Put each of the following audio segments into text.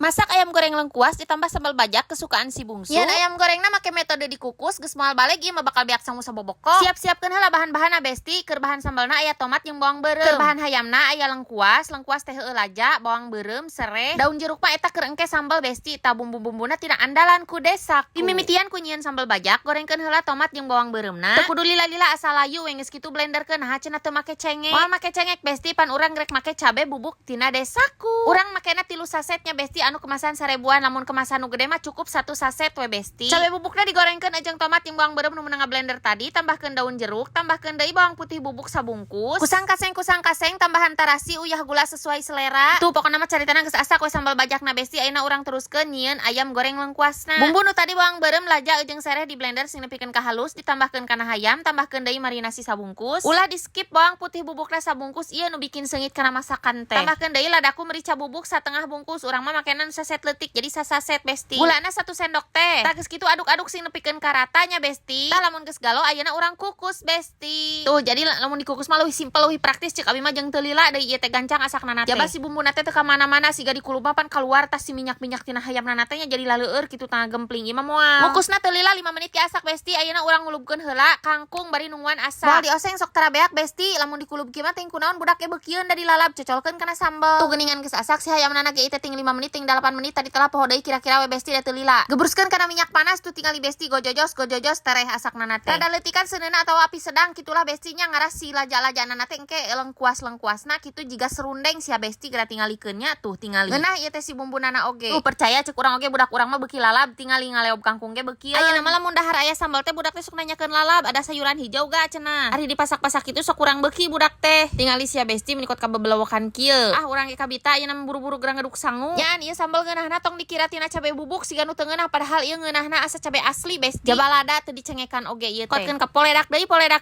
Masak ayam goreng lengkuas ditambah sambal bajak kesukaan si bungsu. Yan ayam gorengna make metode dikukus geus moal balik ieu mah bakal beak sangu saboboko. Siap-siapkeun heula bahan-bahanna besti. Keur bahan sambalna aya tomat jeung bawang beureum. Keur bahan hayamna aya lengkuas teh heueuh laja, bawang beureum, sereh, daun jeruk mah eta keur engke sambal besti. Ta bumbu-bumbuna tina andalan ku desaku. Dimimitian ku nyieun sambal bajak, gorengkeun heula tomat jeung bawang beureumna. Teu kudu lila-lila asal layu we geus kitu blenderkeun. Nah cenah teu make cengek. Moal make cengek besti pan urang rek make cabe bubuk tina desaku. Urang makena 3 sasetnya besti anu kemasan 1000-an, lamun kemasan nu gede mah cukup 1 saset we besti. Cabe bubukna digorengkeun jeung tomat jeung bawang beureum nu meunang blender tadi, tambahkeun daun jeruk, tambahkeun deui bawang putih bubuk sabungkus. Kusang kaseng tambahan tarasi, uyah gula sesuai selera. Tuh pokona mah caritana geus asak we sambal bajakna besti. Ayeuna urang teruskeun nyieun ayam goreng lengkuasna. Bumbu nu tadi bawang beureum, laja jeung sereh di blender sing nepikeun ka halus, ditambahkeun kana hayam, tambahkeun deui marinasi sabungkus. Ulah di skip bawang putih bubukna sabungkus ieu nu bikin seungit kana masakan teh. Tambahkeun deui ladaku merica bubuk satengah bungkus. Urang mah makenan saset leutik jadi sasaset besti. Gulana 1 sendok teh. Tah geus kitu aduk-aduk sing nepikeun ka ratanya besti. Tah lamun geus galo ayeuna urang kukus besti. Tuh jadi lamun dikukus mah leuwih simpel leuwih praktis ceuk abi mah jeung teu lila deui ieu teh gancang asakna teh. Jaba si bumbuna teh teu ka mana-mana siga dikulub mah pan kaluar tas si minyak-minyak tina hayamna teh nya jadi laleueur kitu tangah gempling. Ieu mah moal ngukusna teu lila 5 menit ki asak besti. Ayeuna urang ngulubkeun heula kangkung bari nungguan asak. Moal dioseng sok tara beak besti. Lamun dikulub kieu mah ting kunaon budak ge beukieun da dilalap cocolkeun kana sambal. Tuh geuningan geus asak si hayamna ge teh ting 5 menit ting 8 menit tadi telah poho deui kira-kira we besti da teu lila. Gebruskeun kana minyak panas tuh tingali besti gojojos tereh asakna teh. Rada leutikan seuneuna atawa api sedang kitulah bestinya ngaras si laja-lajana teh engke lengkuas-lengkuasna kitu jiga serundeng sia besti geura tingalikeun nya tuh tingali. Ngeunah ieu teh si bumbunana oge. Tuh percaya ceuk urang oge budak urang mah beuki lalab tingali ngaleob kangkung ge beukieun. Ayeuna mah lamun dahar aya sambal teh budak teh sok nanyakeun lalab ada sayuran hijau ga cenah. Ari dipasak-pasak kitu sok urang beuki budak teh. Tingali sia besti menikot ka bebelewokan kieu. Ah urang ge kabita ayeuna buru-buru gerang ngaduk sangu. Nyan ieu sambal ngeunahna tong dikira tina cabe bubuk siga nu teu ngeunah padahal ieu ngeunahna asa cabe asli besti. Jabalada teu dicengekan oge ieu teh. Kotkeun ka poledak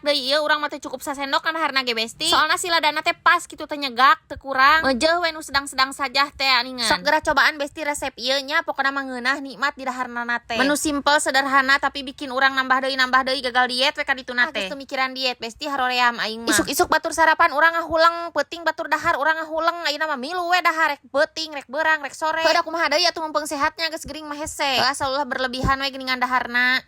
deui ieu urang mah teh cukup sasendok kan harna ge besti. Soalna si ladana teh pas kitu teh nyegak teu kurang. Meujeuh we nu sedang-sedang saja teh aningan. Sok geura cobaan besti resep ieu nya pokona mah ngeunah nikmat di daharna teh. Menu simpel sederhana tapi bikin urang nambah deui gagal diet we ka dituna teh. Geus mikiran diet besti haroream aing mah. Isuk-isuk batur sarapan urang ngahulang peuting batur dahar urang ngahulang ayeuna mah milu we dahar rek beuting rek beurang rek sore. Heuh da kumaha deui atuh mumpung sehatnya geus gering mah hese. Asal ulah berlebihan we geuningan daharna.